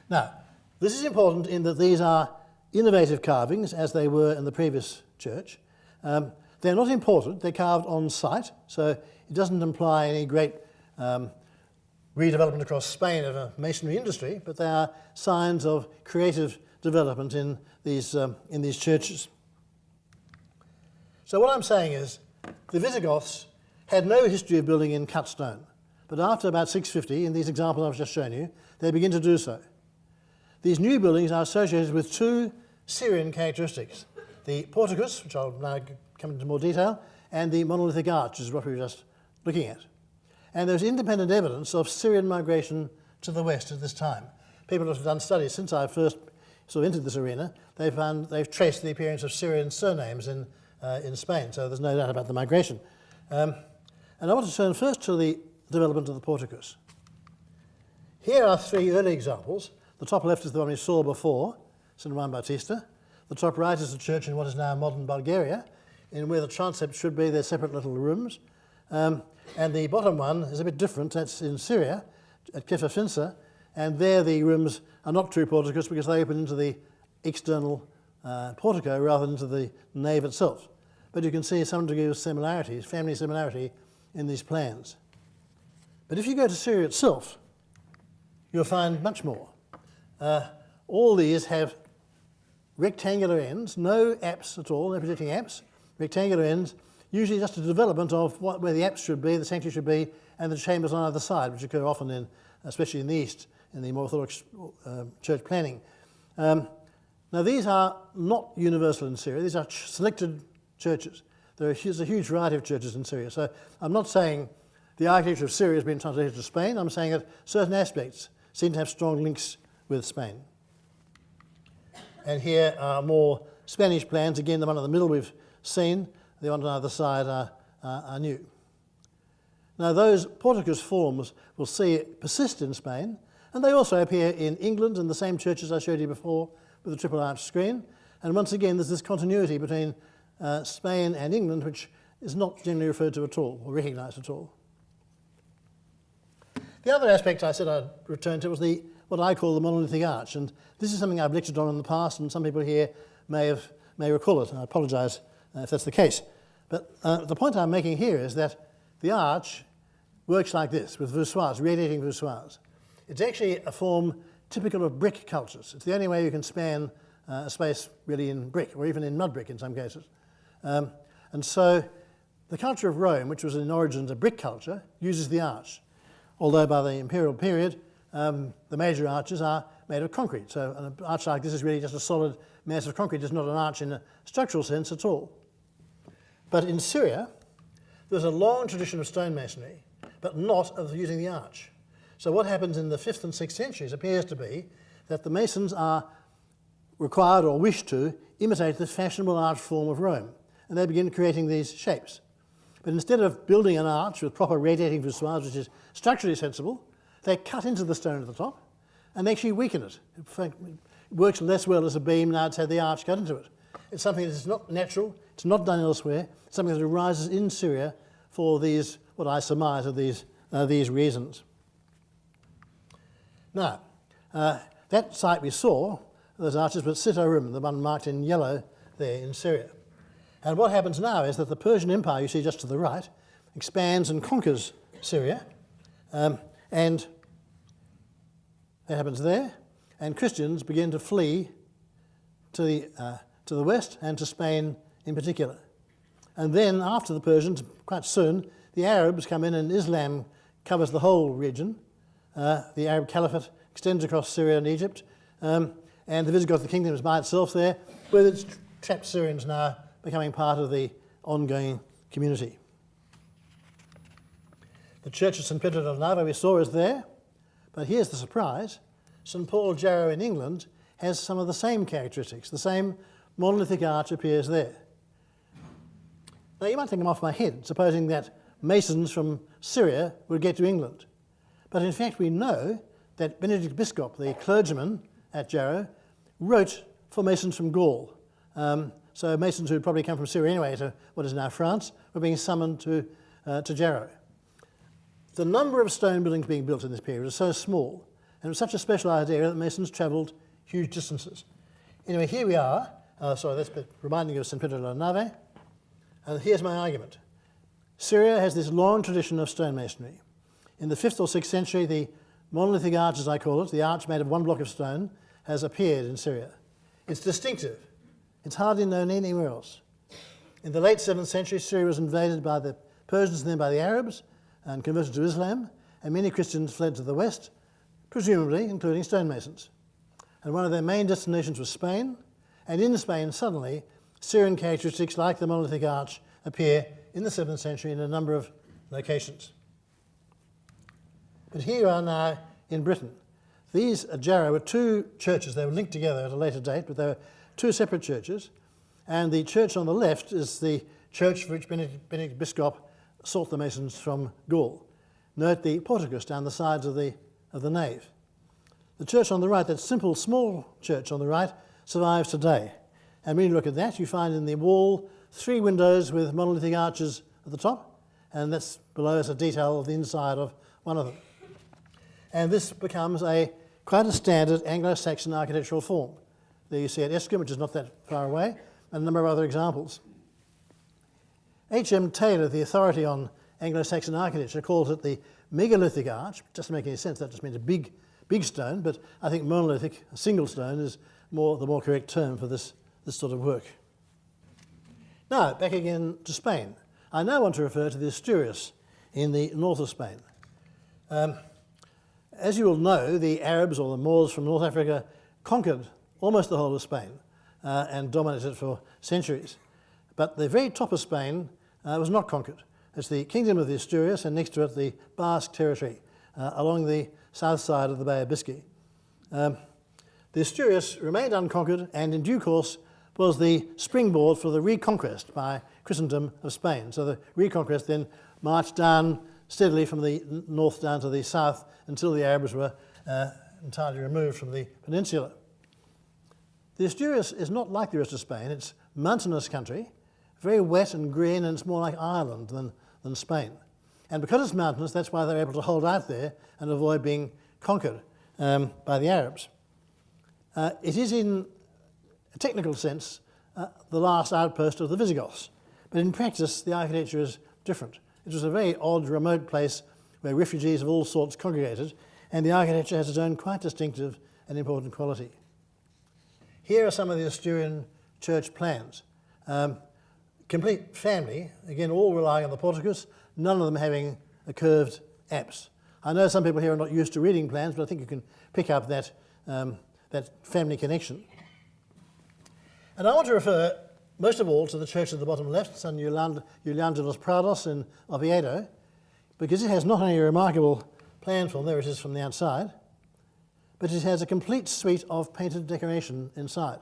Now, this is important in that these are innovative carvings, as they were in the previous church. They're not imported, they're carved on site, so it doesn't imply any great redevelopment across Spain of a masonry industry, but they are signs of creative development in these churches. So what I'm saying is, the Visigoths had no history of building in cut stone, but after about 650, in these examples I've just shown you, they begin to do so. These new buildings are associated with two Syrian characteristics: the Porticus, which I'll now come into more detail, and the monolithic arch, which is what we were just looking at. And there's independent evidence of Syrian migration to the west at this time. People have done studies since I first sort of entered this arena. They've traced the appearance of Syrian surnames in Spain, so there's no doubt about the migration. And I want to turn first to the development of the Porticus. Here are three early examples. The top left is the one we saw before, St. Juan Bautista. The top right is the church in what is now modern Bulgaria, in where the transept should be their separate little rooms. And the bottom one is a bit different. That's in Syria, at Kefafinsa, and there the rooms are not true porticus because they open into the external portico rather than into the nave itself. But you can see some degree of similarities, family similarity, in these plans. But if you go to Syria itself, you'll find much more. All these have rectangular ends, no apse at all, no projecting apse, rectangular ends, usually just a development of where the apse should be, the sanctuary should be, and the chambers on either side, which occur often especially in the East, in the more Orthodox church planning. Now these are not universal in Syria, these are selected churches. There's a huge variety of churches in Syria, so I'm not saying the architecture of Syria has been translated to Spain, I'm saying that certain aspects seem to have strong links with Spain. And here are more Spanish plans. Again, the one in the middle we've seen. The one on either side are new. Now, those Porticus forms will see it persist in Spain, and they also appear in England in the same churches I showed you before with the triple arch screen. And once again, there's this continuity between Spain and England, which is not generally referred to at all or recognised at all. The other aspect I said I'd return to was what I call the monolithic arch, and this is something I've lectured on in the past, and some people here may recall it, and I apologise if that's the case. But the point I'm making here is that the arch works like this, with voussoirs, radiating voussoirs. It's actually a form typical of brick cultures. It's the only way you can span a space really in brick, or even in mud brick in some cases. And so the culture of Rome, which was in origins a brick culture, uses the arch. Although by the imperial period, the major arches are made of concrete. So an arch like this is really just a solid mass of concrete. It's not an arch in a structural sense at all. But in Syria, there's a long tradition of stonemasonry, but not of using the arch. So what happens in the 5th and 6th centuries appears to be that the masons are required or wish to imitate the fashionable arch form of Rome, and they begin creating these shapes. But instead of building an arch with proper radiating voussoirs, which is structurally sensible, they cut into the stone at the top and actually weaken it. It works less well as a beam now it's had the arch cut into it. It's something that is not natural, it's not done elsewhere, it's something that arises in Syria for these, what I surmise are these reasons. Now, that site we saw, those arches, was Sitarum, the one marked in yellow there in Syria. And what happens now is that the Persian Empire, you see just to the right, expands and conquers Syria, and that happens there, and Christians begin to flee to the west and to Spain in particular. And then after the Persians, quite soon, the Arabs come in and Islam covers the whole region. The Arab Caliphate extends across Syria and Egypt, and the Visigoth kingdom is by itself there, with its trapped Syrians now becoming part of the ongoing community. The church of St. Peter del Nave we saw is there, but here's the surprise. St. Paul Jarrow in England has some of the same characteristics. The same monolithic arch appears there. Now you might think I'm off my head, supposing that masons from Syria would get to England. But in fact we know that Benedict Biscop, the clergyman at Jarrow, wrote for masons from Gaul. So masons who had probably come from Syria anyway to what is now France were being summoned to Jarrow. The number of stone buildings being built in this period was so small, and it was such a specialised area that masons travelled huge distances. Anyway, here we are. Sorry, that's reminding you of St. Peter del Nave. And here's my argument. Syria has this long tradition of stonemasonry. In the 5th or 6th century, the monolithic arch, as I call it, the arch made of one block of stone, has appeared in Syria. It's distinctive. It's hardly known anywhere else. In the late 7th century, Syria was invaded by the Persians and then by the Arabs and converted to Islam, and many Christians fled to the west, presumably including stonemasons. And one of their main destinations was Spain, and in Spain, suddenly, Syrian characteristics like the monolithic arch appear in the 7th century in a number of locations. But here you are now in Britain. These at Jarrow were two churches. They were linked together at a later date, but they were two separate churches. And the church on the left is the church for which Benedict Biscop sought the masons from Gaul. Note the porticus down the sides of the nave. The church on the right, that simple, small church on the right, survives today. And when you look at that, you find in the wall 3 windows with monolithic arches at the top, and that's below us a detail of the inside of one of them. And this becomes quite a standard Anglo-Saxon architectural form. There you see at Escombe, which is not that far away, and a number of other examples. H.M. Taylor, the authority on Anglo-Saxon architecture, calls it the megalithic arch. It doesn't make any sense, that just means a big stone, but I think monolithic, a single stone, is the more correct term for this sort of work. Now, back again to Spain. I now want to refer to the Asturias in the north of Spain. As you will know, the Arabs or the Moors from North Africa conquered almost the whole of Spain and dominated it for centuries. But the very top of Spain was not conquered. It's the kingdom of the Asturias, and next to it the Basque territory along the south side of the Bay of Biscay. The Asturias remained unconquered and in due course was the springboard for the reconquest by Christendom of Spain. So the reconquest then marched down steadily from the north down to the south until the Arabs were entirely removed from the peninsula. The Asturias is not like the rest of Spain. It's mountainous country, very wet and green, and it's more like Ireland than Spain. And because it's mountainous, that's why they're able to hold out there and avoid being conquered by the Arabs. It is, in a technical sense, the last outpost of the Visigoths. But in practice, the architecture is different. It was a very odd, remote place where refugees of all sorts congregated, and the architecture has its own quite distinctive and important quality. Here are some of the Asturian church plans. Complete family, again, all relying on the Porticus, none of them having a curved apse. I know some people here are not used to reading plans, but I think you can pick up that family connection. And I want to refer most of all to the church at the bottom left, San Julián de los Prados in Oviedo, because it has not only a remarkable plan form, there it is from the outside, but it has a complete suite of painted decoration inside.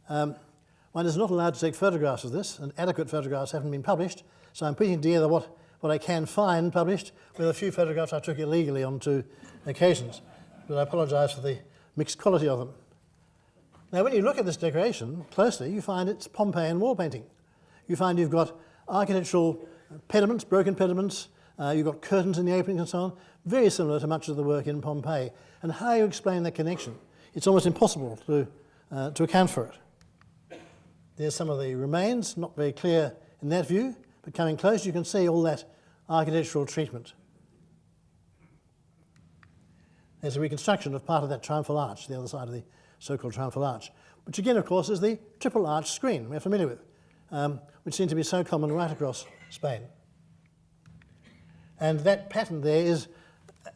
One is not allowed to take photographs of this, and adequate photographs haven't been published, so I'm putting together what I can find published with a few photographs I took illegally on 2 occasions, but I apologise for the mixed quality of them. Now, when you look at this decoration closely, you find it's Pompeian wall painting. You find you've got architectural pediments, broken pediments, you've got curtains in the openings and so on, very similar to much of the work in Pompeii. And how you explain that connection? It's almost impossible to account for it. There's some of the remains, not very clear in that view, but coming close you can see all that architectural treatment. There's a reconstruction of part of that triumphal arch, the other side of the so-called triumphal arch, which again, of course, is the triple arch screen we're familiar with, which seems to be so common right across Spain. And that pattern there is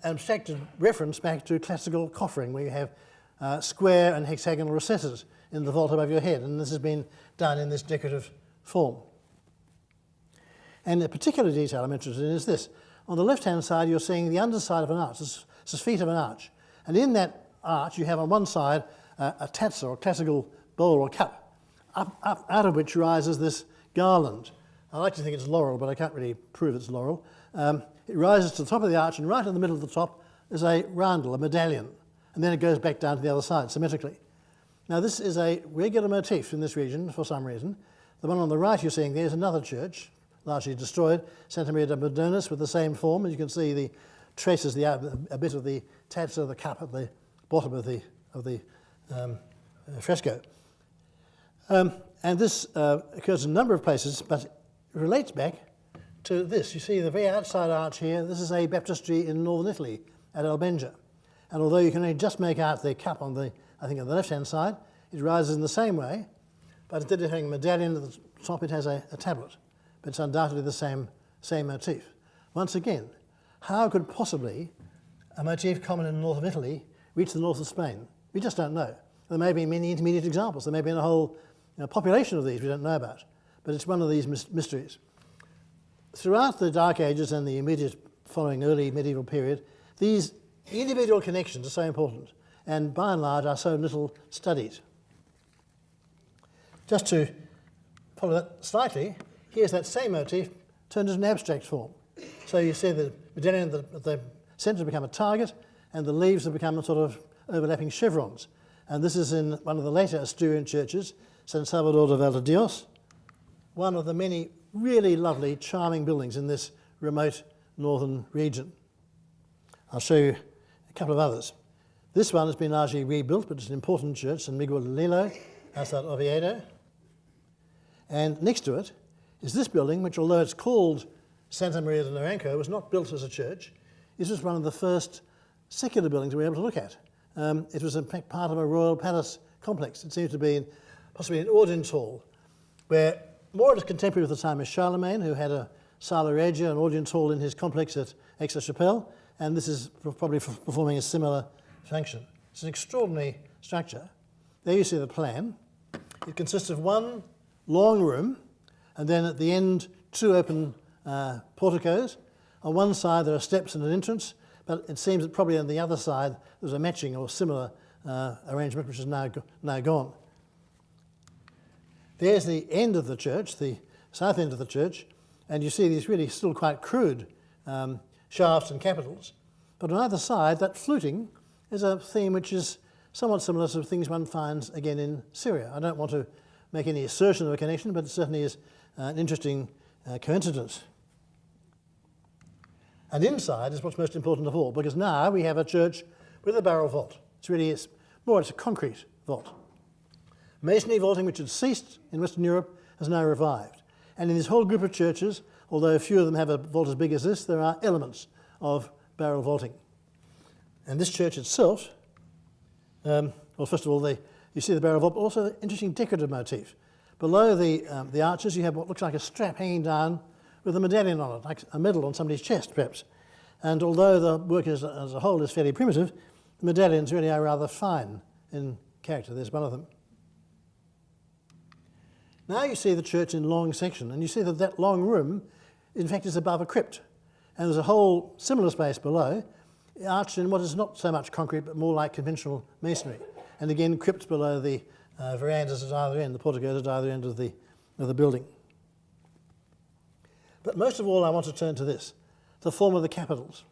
an abstracted reference back to classical coffering, where you have square and hexagonal recesses in the vault above your head, and this has been done in this decorative form. And a particular detail I'm interested in is this. On the left-hand side, you're seeing the underside of an arch, this is feet of an arch, and in that arch you have on one side a tazza, or classical bowl or cup, out of which rises this garland. I like to think it's laurel, but I can't really prove it's laurel. It rises to the top of the arch, and right in the middle of the top is a roundel, a medallion, and then it goes back down to the other side symmetrically. Now, this is a regular motif in this region for some reason. The one on the right you're seeing there is another church, largely destroyed, Santa Maria de Madonis, with the same form. As you can see, the traces, a bit of the tazza of the cup at the bottom of the fresco. And this occurs in a number of places, but it relates back to this. You see the very outside arch here. This is a baptistry in northern Italy at Albenga. And although you can only just make out the cup on the left-hand side, it rises in the same way, but instead of having a medallion at the top, it has a tablet. But it's undoubtedly the same motif. Once again, how could possibly a motif common in the north of Italy reach the north of Spain? We just don't know. There may be many intermediate examples. There may be a whole population of these we don't know about, but it's one of these mysteries. Throughout the Dark Ages and the immediate following early medieval period, these individual connections are so important and by and large are so little studied. Just to follow that slightly, here's that same motif turned into an abstract form. So you see the medallion at the centre has become a target, and the leaves have become sort of overlapping chevrons. And this is in one of the later Asturian churches, San Salvador de Valdedios, one of the many really lovely, charming buildings in this remote northern region. I'll show you a couple of others. This one has been largely rebuilt, but it's an important church, San Miguel de Lilo, outside Oviedo. And next to it is this building, which although it's called Santa Maria de Naranco, was not built as a church. This was one of the first secular buildings we were able to look at. It was in fact part of a royal palace complex. It seems to be possibly an audience hall, where more or less contemporary with the time is Charlemagne, who had a Sala Regia, an audience hall in his complex at Aix-la-Chapelle, and this is probably performing a similar function. It's an extraordinary structure. There you see the plan. It consists of one long room, and then at the end, 2 open porticos. On one side there are steps and an entrance, but it seems that probably on the other side there's a matching or similar arrangement, which is now gone. There's the end of the church, the south end of the church, and you see these really still quite crude shafts and capitals. But on either side, that fluting is a theme which is somewhat similar to things one finds again in Syria. I don't want to make any assertion of a connection, but it certainly is an interesting coincidence. And inside is what's most important of all, because now we have a church with a barrel vault. It's a concrete vault. Masonry vaulting, which had ceased in Western Europe, has now revived. And in this whole group of churches, although few of them have a vault as big as this, there are elements of barrel vaulting. And this church itself, well, first of all, you see the barrel vault, but also the interesting decorative motif. Below the arches, you have what looks like a strap hanging down with a medallion on it, like a medal on somebody's chest, perhaps. And although the work as a whole is fairly primitive, the medallions really are rather fine in character. There's one of them. Now you see the church in long section, and you see that long room, in fact, is above a crypt. And there's a whole similar space below, arched in what is not so much concrete, but more like conventional masonry. And again, crypts below the verandas at either end, the porticos at either end of the building. But most of all, I want to turn to this, the form of the capitals.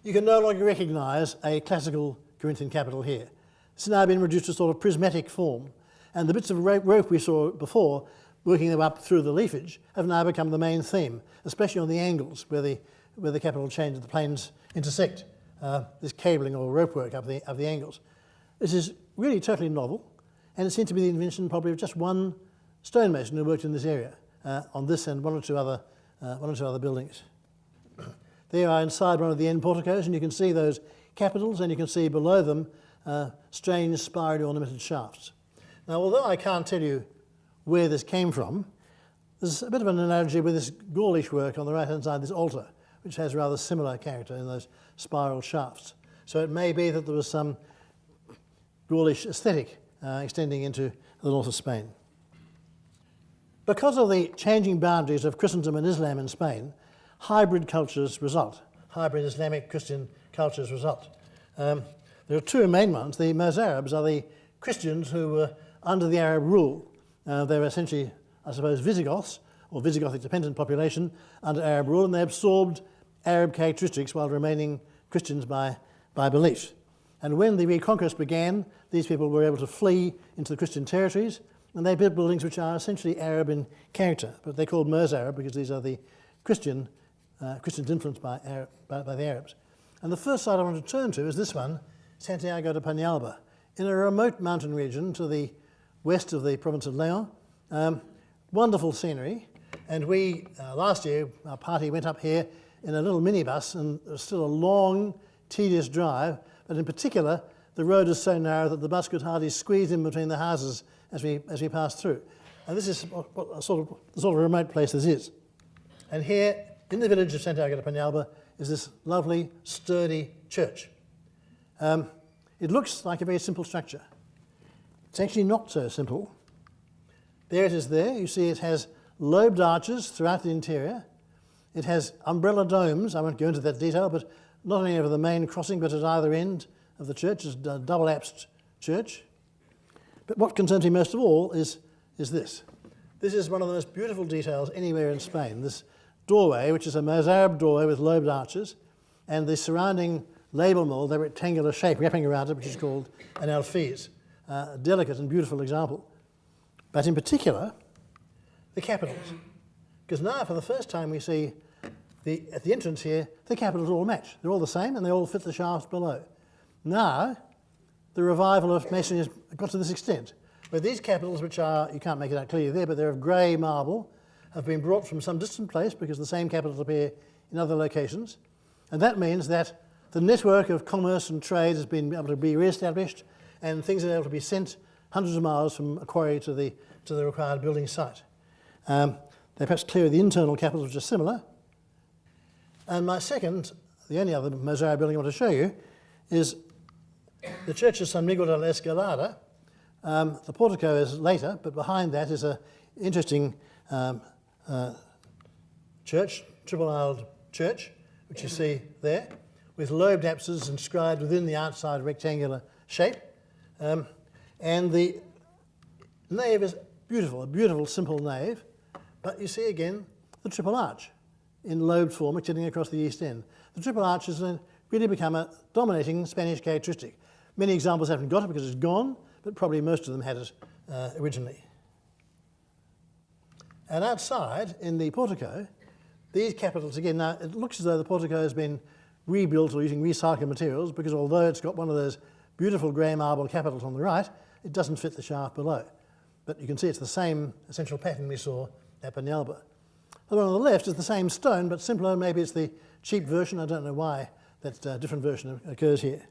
You can no longer recognise a classical Corinthian capital here. It's now been reduced to a sort of prismatic form, and the bits of rope we saw before, working them up through the leafage, have now become the main theme, especially on the angles where the capital change, the planes intersect. This cabling or rope work up the angles. This is really totally novel, and it seems to be the invention probably of just one stonemason who worked in this area on this and one or two other buildings. There you are inside one of the end porticos, and you can see those capitals, and you can see below them strange spirally ornamented shafts. Now, although I can't tell you where this came from, there's a bit of an analogy with this Gaulish work on the right-hand side, this altar, which has rather similar character in those spiral shafts. So it may be that there was some Gaulish aesthetic extending into the north of Spain. Because of the changing boundaries of Christendom and Islam in Spain, hybrid cultures result. Hybrid Islamic Christian cultures result. There are two main ones. The Mozarabs are the Christians who were under the Arab rule. They were essentially, I suppose, Visigoths, or Visigothic dependent population under Arab rule, and they absorbed Arab characteristics while remaining Christians by belief. And when the reconquest began, these people were able to flee into the Christian territories, and they built buildings which are essentially Arab in character, but they're called Mozarab because these are the Christians influenced by the Arabs. And the first site I want to turn to is this one, Santiago de Peñalba, in a remote mountain region to the west of the province of Leon. Wonderful scenery, and we, last year, our party went up here in a little minibus, and it was still a long, tedious drive, but in particular, the road is so narrow that the bus could hardly squeeze in between the houses as we passed through. And this is what the sort of remote place this is. And here, in the village of Santiago de Peñalba, is this lovely, sturdy church. It looks like a very simple structure. It's actually not so simple. There it is there. You see it has lobed arches throughout the interior. It has umbrella domes. I won't go into that detail, but not only over the main crossing, but at either end of the church. It's a double-apsed church. But what concerns me most of all is this. This is one of the most beautiful details anywhere in Spain. This doorway, which is a Mozarab doorway with lobed arches, and the surrounding label mould, the rectangular shape wrapping around it, which is called an alfiz. A delicate and beautiful example. But in particular, the capitals. Because now, for the first time, we see at the entrance here, the capitals all match. They're all the same, and they all fit the shafts below. Now, the revival of masonry has got to this extent, where these capitals, which are, you can't make it out clearly there, but they're of grey marble, have been brought from some distant place because the same capitals appear in other locations. And that means that the network of commerce and trade has been able to be re-established, and things are able to be sent hundreds of miles from a quarry to the required building site. They perhaps clear the internal capitals, which are similar. And my second, the only other Mozarab building I want to show you, is the church of San Miguel de la Escalada. The portico is later, but behind that is an interesting church, triple-aisled church, which you see there, with lobed apses inscribed within the outside rectangular shape. And the nave is beautiful, a beautiful simple nave, but you see again the triple arch in lobed form extending across the east end. The triple arch has really become a dominating Spanish characteristic. Many examples haven't got it because it's gone, but probably most of them had it originally. And outside, in the portico, these capitals, again, now it looks as though the portico has been rebuilt or using recycled materials, because although it's got one of those beautiful grey marble capitals on the right, it doesn't fit the shaft below. But you can see it's the same essential pattern we saw at Penalba. The one on the left is the same stone, but simpler. Maybe it's the cheap version. I don't know why that different version occurs here.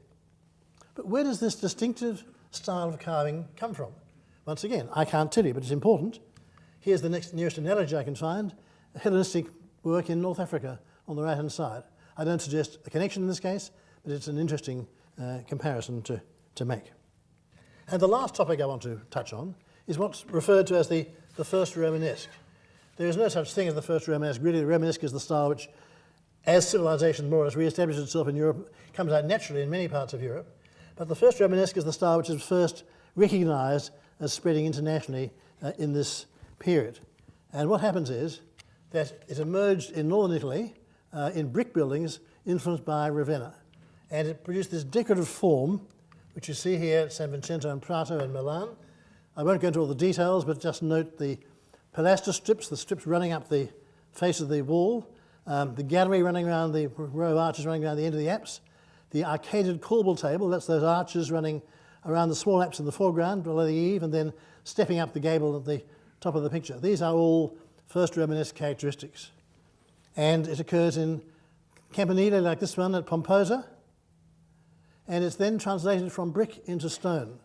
But where does this distinctive style of carving come from? Once again, I can't tell you, but it's important. Here's the nearest analogy I can find, a Hellenistic work in North Africa on the right-hand side. I don't suggest a connection in this case, but it's an interesting comparison to make. And the last topic I want to touch on is what's referred to as the first Romanesque. There is no such thing as the first Romanesque. Really, the Romanesque is the style which, as civilization more or less re-establishes itself in Europe, comes out naturally in many parts of Europe. But the first Romanesque is the style which is first recognised as spreading internationally in this period. And what happens is that it emerged in northern Italy in brick buildings influenced by Ravenna. And it produced this decorative form, which you see here at San Vincenzo and Prato in Milan. I won't go into all the details, but just note the pilaster strips, the strips running up the face of the wall, the gallery running around, the row of arches running around the end of the apse, the arcaded corbel table, that's those arches running around the small apse in the foreground below the eave, and then stepping up the gable at the top of the picture. These are all first Romanesque characteristics. And it occurs in campanile like this one at Pomposa, and it's then translated from brick into stone.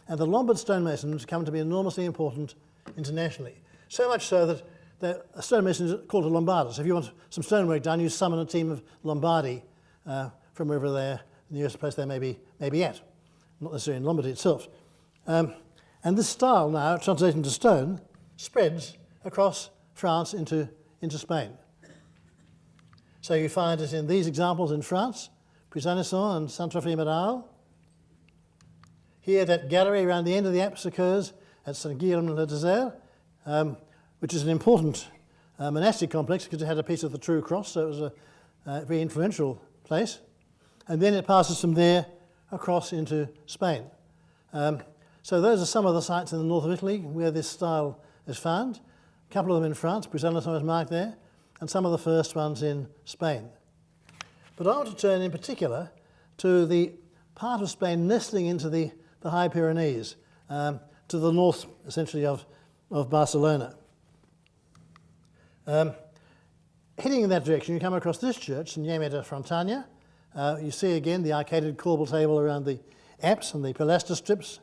And the Lombard stonemasons come to be enormously important internationally. So much so that the stonemason is called a Lombardus. If you want some stonework done, you summon a team of Lombardy from wherever the nearest place they may be at, not necessarily in Lombardy itself. And this style now, translated into stone, spreads across France into Spain. So you find it in these examples in France, Puisanesson and Saint-Trophy-Medal. Here, that gallery around the end of the apse occurs at Saint-Guillaume-le-Désert, which is an important monastic complex because it had a piece of the True Cross, so it was a very influential place. And then it passes from there across into Spain. So those are some of the sites in the north of Italy where this style is found. A couple of them in France, Puisanesson is marked there, and some of the first ones in Spain. But I want to turn in particular to the part of Spain nestling into the High Pyrenees, to the north, essentially, of Barcelona. Heading in that direction, you come across this church, St. Jaime de Frontanya. You see again the arcaded corbel table around the apse and the pilaster strips.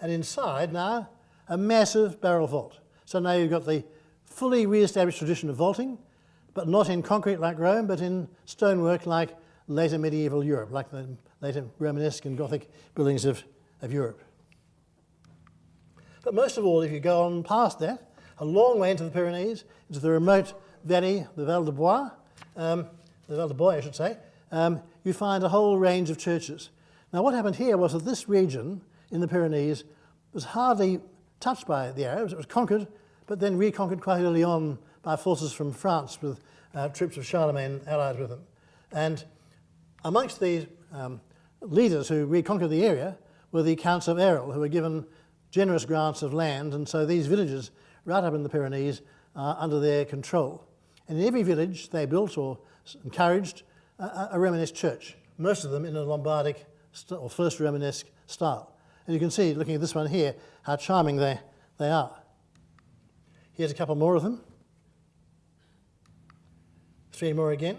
And inside now, a massive barrel vault. So now you've got the fully re-established tradition of vaulting, but not in concrete like Rome, but in stonework like later medieval Europe, like the later Romanesque and Gothic buildings of Europe. But most of all, if you go on past that, a long way into the Pyrenees, into the remote valley, the Val de Bois, the Val de Bois, I should say, you find a whole range of churches. Now, what happened here was that this region in the Pyrenees was hardly touched by the Arabs. It was conquered, but then reconquered quite early on by forces from France with troops of Charlemagne allied with them. And amongst the leaders who reconquered the area were the Counts of Errol, who were given generous grants of land, and so these villages right up in the Pyrenees are under their control. And in every village they built or encouraged a Romanesque church, most of them in a Lombardic or first Romanesque style. And you can see, looking at this one here, how charming they are. Here's a couple more of them. 3 more again.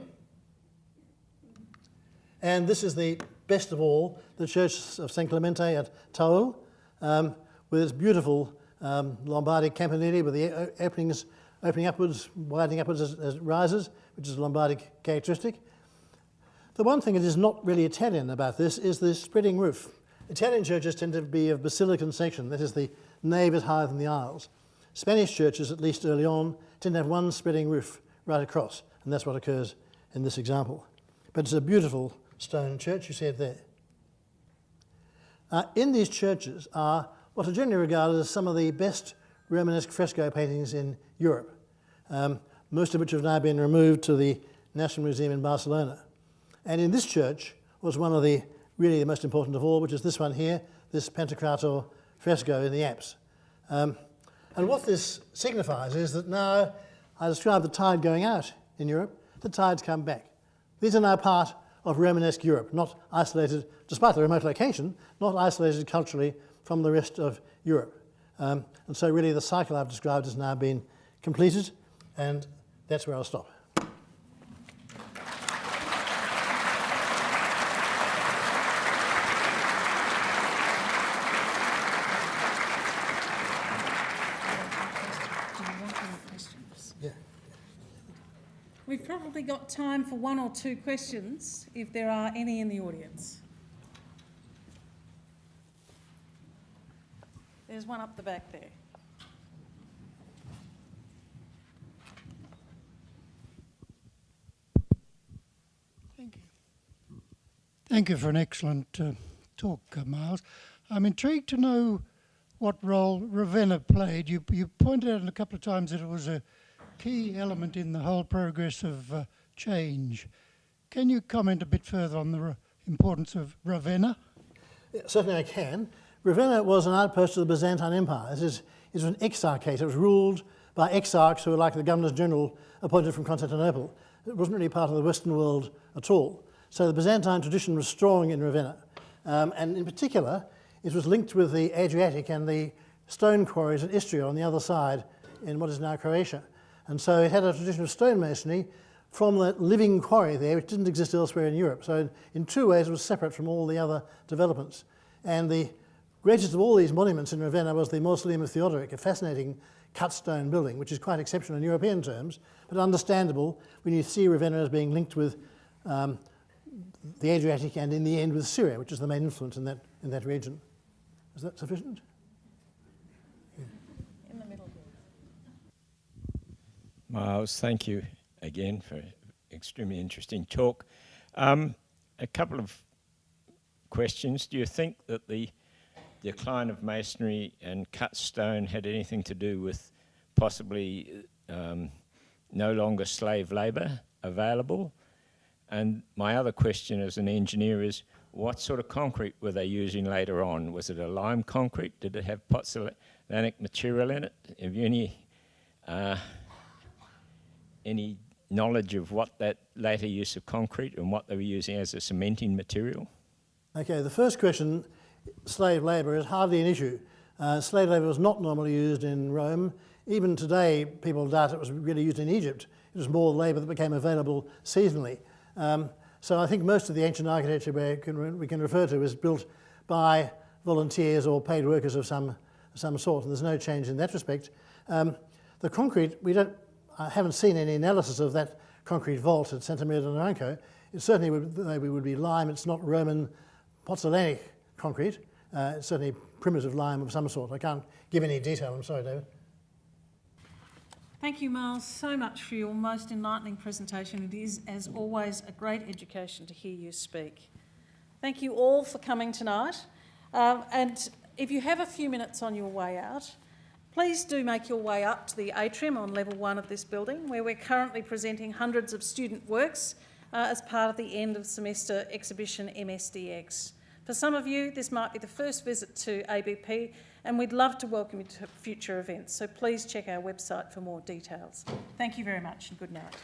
And this is the best of all, the Church of St. Clemente at Taul, with its beautiful Lombardic campanile with the openings opening upwards, widening upwards as it rises, which is a Lombardic characteristic. The one thing that is not really Italian about this is the spreading roof. Italian churches tend to be of basilican section, that is, the nave is higher than the aisles. Spanish churches, at least early on, tend to have one spreading roof right across, and that's what occurs in this example. But it's a beautiful stone church, you see it there. In these churches are what are generally regarded as some of the best Romanesque fresco paintings in Europe, most of which have now been removed to the National Museum in Barcelona. And in this church was one of the really the most important of all, which is this one here, this Pantocrator fresco in the apse. And what this signifies is that now, I described the tide going out in Europe, the tides come back. These are now part of Romanesque Europe, not isolated, despite the remote location, not isolated culturally from the rest of Europe. And so really the cycle I've described has now been completed, and that's where I'll stop. We've probably got time for one or two questions, if there are any in the audience. There's one up the back there. Thank you. Thank you for an excellent talk, Miles. I'm intrigued to know what role Ravenna played. You pointed out a couple of times that it was a key element in the whole progress of change. Can you comment a bit further on the importance of Ravenna? Yeah, certainly I can. Ravenna was an outpost of the Byzantine Empire. It was an exarchate. It was ruled by exarchs who were like the governors general appointed from Constantinople. It wasn't really part of the Western world at all. So the Byzantine tradition was strong in Ravenna. And in particular, it was linked with the Adriatic and the stone quarries at Istria on the other side in what is now Croatia. And so it had a tradition of stonemasonry from the living quarry there, which didn't exist elsewhere in Europe. So in two ways it was separate from all the other developments. And the greatest of all these monuments in Ravenna was the Mausoleum of Theodoric, a fascinating cut stone building, which is quite exceptional in European terms, but understandable when you see Ravenna as being linked with the Adriatic and in the end with Syria, which is the main influence in that region. Is that sufficient? In the middle. Miles, thank you again for an extremely interesting talk. A couple of questions. Do you think that the decline of masonry and cut stone had anything to do with possibly no longer slave labour available? And my other question as an engineer is, what sort of concrete were they using later on? Was it a lime concrete? Did it have pozzolanic material in it? Have you any knowledge of what that later use of concrete and what they were using as a cementing material? Okay, the first question, slave labour, is hardly an issue. Slave labour was not normally used in Rome. Even today, people doubt it was really used in Egypt. It was more labour that became available seasonally. So I think most of the ancient architecture we can refer to is built by volunteers or paid workers of some sort, and there's no change in that respect. The concrete, I haven't seen any analysis of that concrete vault at Santa Maria del Naranco. It certainly would be lime. It's not Roman pozzolanic concrete. It's certainly primitive lime of some sort. I can't give any detail. I'm sorry, David. Thank you, Miles, so much for your most enlightening presentation. It is, as always, a great education to hear you speak. Thank you all for coming tonight. And if you have a few minutes on your way out, please do make your way up to the atrium on level 1 of this building, where we're currently presenting hundreds of student works as part of the end of semester exhibition MSDX. For some of you, this might be the first visit to ABP, and we'd love to welcome you to future events, so please check our website for more details. Thank you very much and good night.